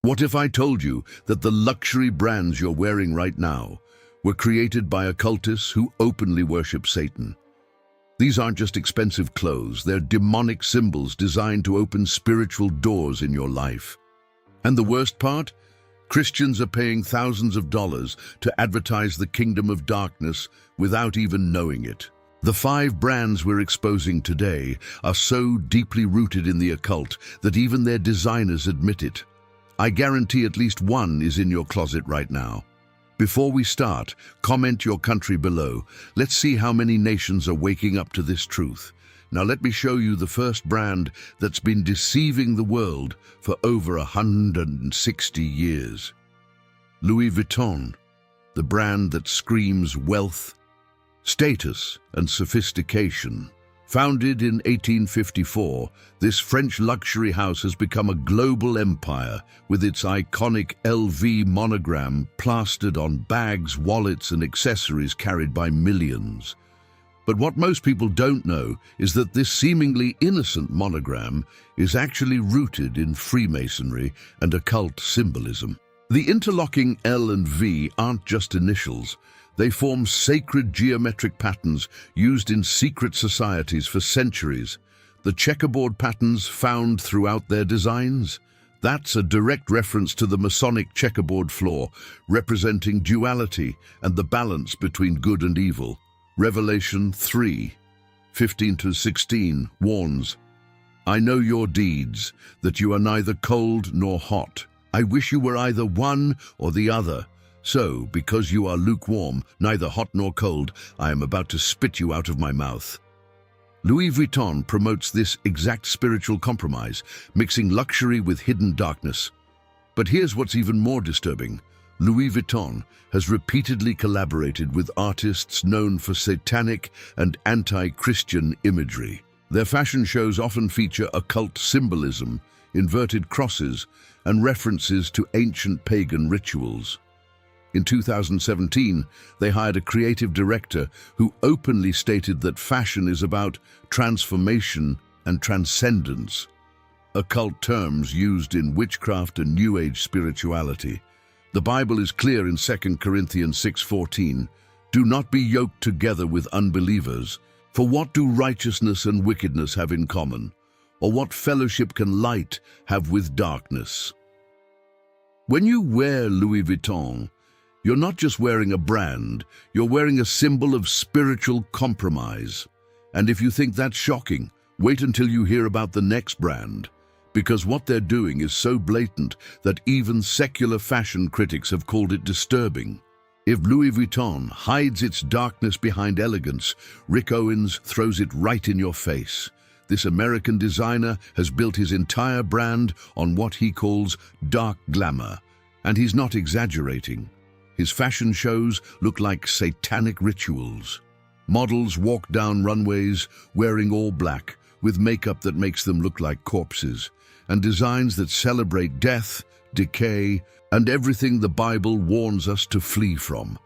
What if I told you that the luxury brands you're wearing right now were created by occultists who openly worship Satan? These aren't just expensive clothes, they're demonic symbols designed to open spiritual doors in your life. And the worst part? Christians are paying thousands of dollars to advertise the kingdom of darkness without even knowing it. The 5 brands we're exposing today are so deeply rooted in the occult that even their designers admit it. I guarantee at least one is in your closet right now. Before we start, comment your country below. Let's see how many nations are waking up to this truth. Now let me show you the first brand that's been deceiving the world for over 160 years. Louis Vuitton, the brand that screams wealth, status, and sophistication. Founded in 1854, this French luxury house has become a global empire with its iconic LV monogram plastered on bags, wallets, and accessories carried by millions. But what most people don't know is that this seemingly innocent monogram is actually rooted in Freemasonry and occult symbolism. The interlocking L and V aren't just initials. They form sacred geometric patterns used in secret societies for centuries. The checkerboard patterns found throughout their designs? That's a direct reference to the Masonic checkerboard floor, representing duality and the balance between good and evil. Revelation 3:15-16 warns, "I know your deeds, that you are neither cold nor hot. I wish you were either one or the other. So, because you are lukewarm, neither hot nor cold, I am about to spit you out of my mouth." Louis Vuitton promotes this exact spiritual compromise, mixing luxury with hidden darkness. But here's what's even more disturbing. Louis Vuitton has repeatedly collaborated with artists known for satanic and anti-Christian imagery. Their fashion shows often feature occult symbolism, inverted crosses, and references to ancient pagan rituals. In 2017, they hired a creative director who openly stated that fashion is about transformation and transcendence, occult terms used in witchcraft and New Age spirituality. The Bible is clear in 2 Corinthians 6:14, "Do not be yoked together with unbelievers, for what do righteousness and wickedness have in common? Or what fellowship can light have with darkness?" When you wear Louis Vuitton, you're not just wearing a brand, you're wearing a symbol of spiritual compromise. And if you think that's shocking, wait until you hear about the next brand, because what they're doing is so blatant that even secular fashion critics have called it disturbing. If Louis Vuitton hides its darkness behind elegance, Rick Owens throws it right in your face. This American designer has built his entire brand on what he calls dark glamour, and he's not exaggerating. His fashion shows look like satanic rituals. Models walk down runways wearing all black, with makeup that makes them look like corpses, and designs that celebrate death, decay, and everything the Bible warns us to flee from.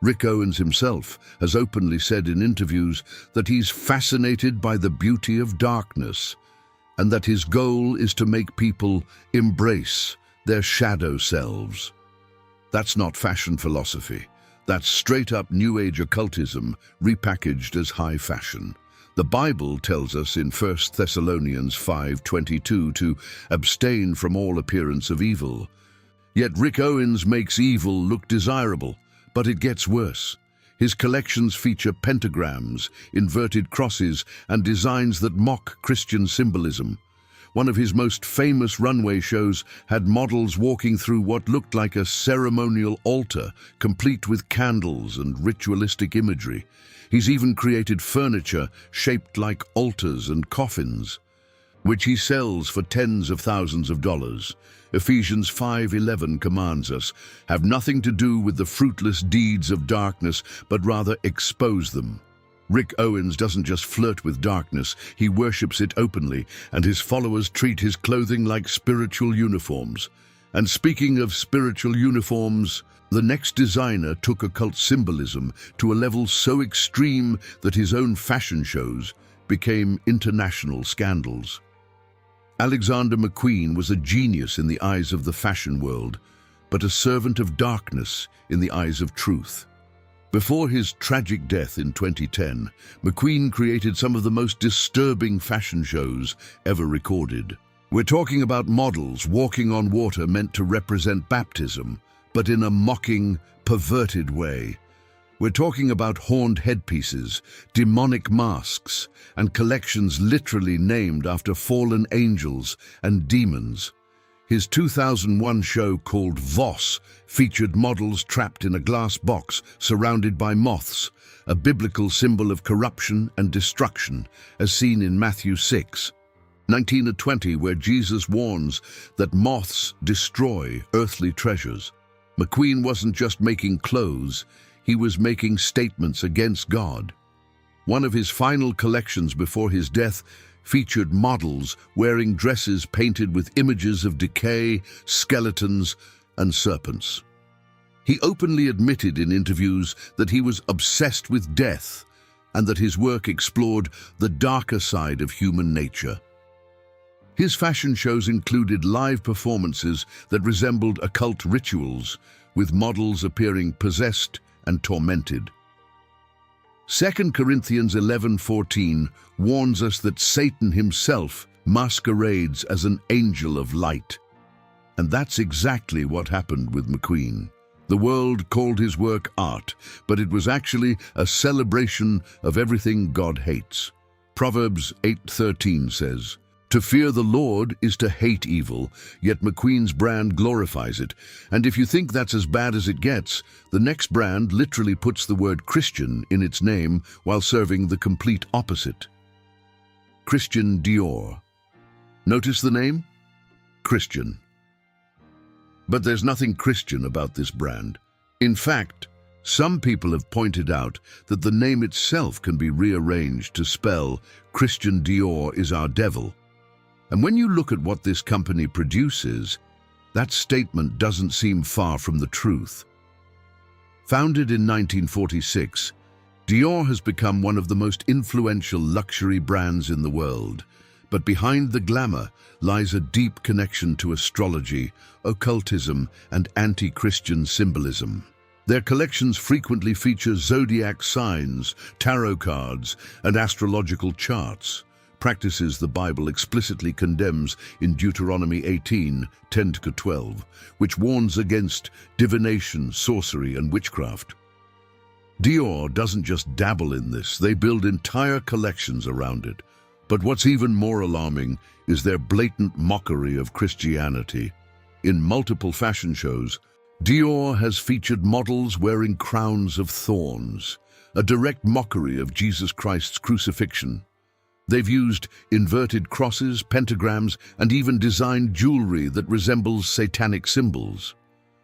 Rick Owens himself has openly said in interviews that he's fascinated by the beauty of darkness, and that his goal is to make people embrace their shadow selves. That's not fashion philosophy. That's straight-up New Age occultism repackaged as high fashion. The Bible tells us in 1 Thessalonians 5:22 to abstain from all appearance of evil. Yet Rick Owens makes evil look desirable, but it gets worse. His collections feature pentagrams, inverted crosses, and designs that mock Christian symbolism. One of his most famous runway shows had models walking through what looked like a ceremonial altar, complete with candles and ritualistic imagery. He's even created furniture shaped like altars and coffins, which he sells for tens of thousands of dollars. Ephesians 5:11 commands us, "Have nothing to do with the fruitless deeds of darkness, but rather expose them." Rick Owens doesn't just flirt with darkness, he worships it openly, and his followers treat his clothing like spiritual uniforms. And speaking of spiritual uniforms, the next designer took occult symbolism to a level so extreme that his own fashion shows became international scandals. Alexander McQueen was a genius in the eyes of the fashion world, but a servant of darkness in the eyes of truth. Before his tragic death in 2010, McQueen created some of the most disturbing fashion shows ever recorded. We're talking about models walking on water meant to represent baptism, but in a mocking, perverted way. We're talking about horned headpieces, demonic masks, and collections literally named after fallen angels and demons. His 2001 show called Voss featured models trapped in a glass box surrounded by moths, a biblical symbol of corruption and destruction, as seen in Matthew 6:19-20, where Jesus warns that moths destroy earthly treasures. McQueen wasn't just making clothes, he was making statements against God. One of his final collections before his death featured models wearing dresses painted with images of decay, skeletons, and serpents. He openly admitted in interviews that he was obsessed with death and that his work explored the darker side of human nature. His fashion shows included live performances that resembled occult rituals, with models appearing possessed and tormented. 2 Corinthians 11:14 warns us that Satan himself masquerades as an angel of light. And that's exactly what happened with McQueen. The world called his work art, but it was actually a celebration of everything God hates. Proverbs 8:13 says, "To fear the Lord is to hate evil, yet McQueen's brand glorifies it." And if you think that's as bad as it gets, the next brand literally puts the word Christian in its name while serving the complete opposite. Christian Dior. Notice the name? Christian. But there's nothing Christian about this brand. In fact, some people have pointed out that the name itself can be rearranged to spell Christian Dior is our devil. And when you look at what this company produces, that statement doesn't seem far from the truth. Founded in 1946, Dior has become one of the most influential luxury brands in the world. But behind the glamour lies a deep connection to astrology, occultism, and anti-Christian symbolism. Their collections frequently feature zodiac signs, tarot cards, and astrological charts, practices the Bible explicitly condemns in Deuteronomy 18:10-12, which warns against divination, sorcery, and witchcraft. Dior doesn't just dabble in this, they build entire collections around it. But what's even more alarming is their blatant mockery of Christianity. In multiple fashion shows, Dior has featured models wearing crowns of thorns, a direct mockery of Jesus Christ's crucifixion. They've used inverted crosses, pentagrams, and even designed jewelry that resembles satanic symbols.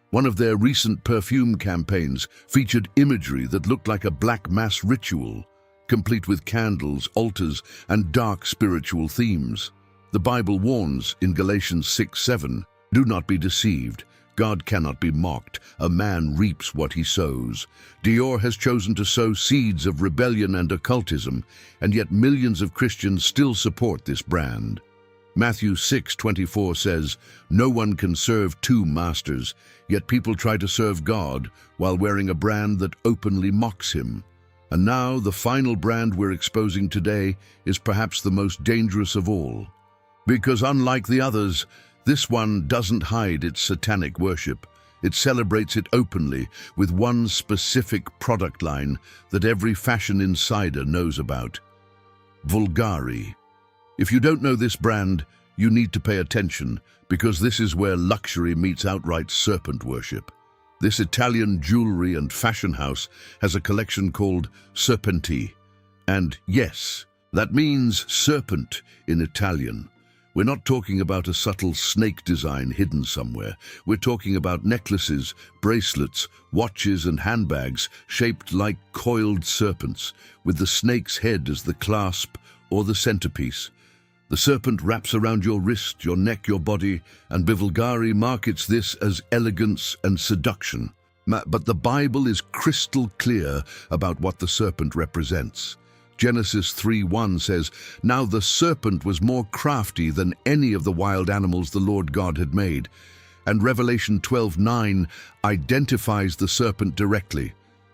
One of their recent perfume campaigns featured imagery that looked like a black mass ritual, complete with candles, altars, and dark spiritual themes. The Bible warns in Galatians 6:7, "Do not be deceived. God cannot be mocked. A man reaps what he sows." Dior has chosen to sow seeds of rebellion and occultism, and yet millions of Christians still support this brand. Matthew 6:24 says, "No one can serve two masters," yet people try to serve God while wearing a brand that openly mocks him. And now the final brand we're exposing today is perhaps the most dangerous of all. Because unlike the others, this one doesn't hide its satanic worship. It celebrates it openly with one specific product line that every fashion insider knows about: Vulgari. If you don't know this brand, you need to pay attention, because this is where luxury meets outright serpent worship. This Italian jewelry and fashion house has a collection called Serpenti. And yes, that means serpent in Italian. We're not talking about a subtle snake design hidden somewhere. We're talking about necklaces, bracelets, watches, and handbags shaped like coiled serpents, with the snake's head as the clasp or the centerpiece. The serpent wraps around your wrist, your neck, your body, and Bulgari markets this as elegance and seduction. But the Bible is crystal clear about what the serpent represents. Genesis 3:1 says, "Now the serpent was more crafty than any of the wild animals the Lord God had made." And Revelation 12:9 identifies the serpent directly.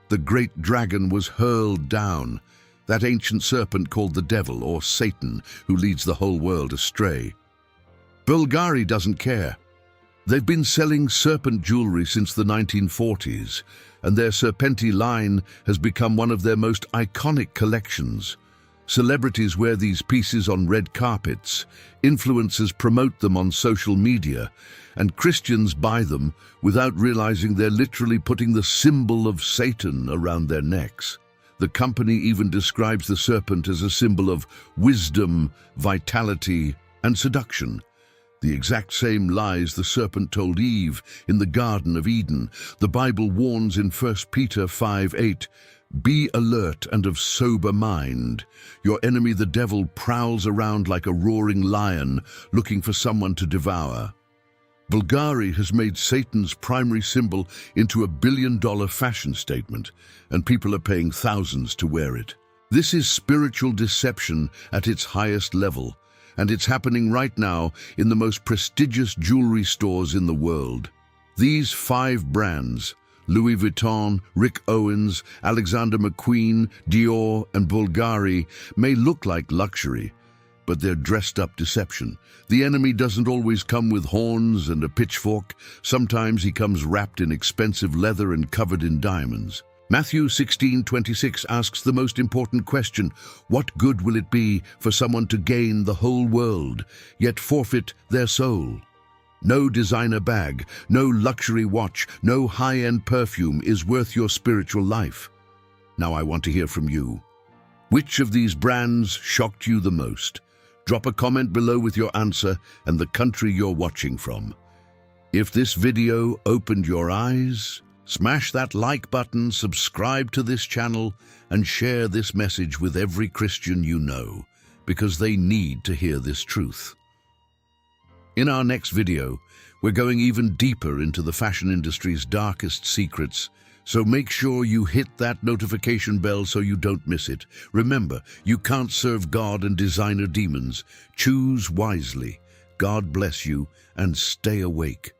The great dragon was hurled down, that ancient serpent called the devil or Satan, who leads the whole world astray. Bulgari doesn't care. They've been selling serpent jewelry since the 1940s, and their Serpenti line has become one of their most iconic collections. Celebrities wear these pieces on red carpets, influencers promote them on social media, and Christians buy them without realizing they're literally putting the symbol of Satan around their necks. The company even describes the serpent as a symbol of wisdom, vitality, and seduction. The exact same lies the serpent told Eve in the Garden of Eden. The Bible warns in 1 Peter 5:8, "Be alert and of sober mind. Your enemy the devil prowls around like a roaring lion, looking for someone to devour." Bulgari has made Satan's primary symbol into a billion-dollar fashion statement, and people are paying thousands to wear it. This is spiritual deception at its highest level, and it's happening right now in the most prestigious jewelry stores in the world. These 5 brands, Louis Vuitton, Rick Owens, Alexander McQueen, Dior, and Bulgari, may look like luxury, but they're dressed-up deception. The enemy doesn't always come with horns and a pitchfork. Sometimes he comes wrapped in expensive leather and covered in diamonds. Matthew 16:26 asks the most important question: what good will it be for someone to gain the whole world, yet forfeit their soul? No designer bag, no luxury watch, no high-end perfume is worth your spiritual life. Now I want to hear from you. Which of these brands shocked you the most? Drop a comment below with your answer and the country you're watching from. If this video opened your eyes, smash that like button, subscribe to this channel, and share this message with every Christian you know, because they need to hear this truth. In our next video, we're going even deeper into the fashion industry's darkest secrets, so make sure you hit that notification bell so you don't miss it. Remember, you can't serve God and designer demons. Choose wisely. God bless you, and stay awake.